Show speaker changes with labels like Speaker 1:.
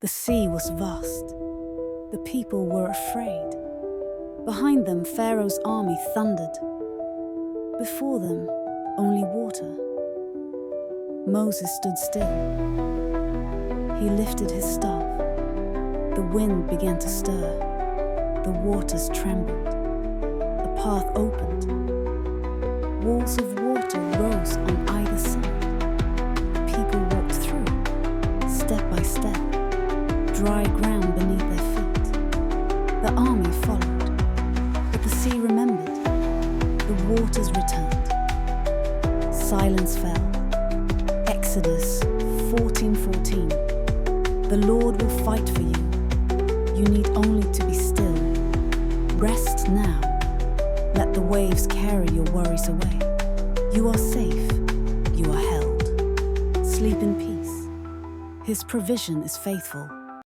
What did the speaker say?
Speaker 1: The sea was vast. The people were afraid. Behind them, Pharaoh's army thundered. Before them, only water. Moses stood still. He lifted his staff. The wind began to stir. The waters trembled. A path opened. Walls of water rose on either side. People walked through, step by step, dry ground beneath their feet. The army followed, but the sea remembered. The waters returned. Silence fell. Exodus 14:14. The Lord will fight for you. You need only to be still. Rest now. Let the waves carry your worries away. You are safe. You are held. Sleep in peace. His provision is faithful.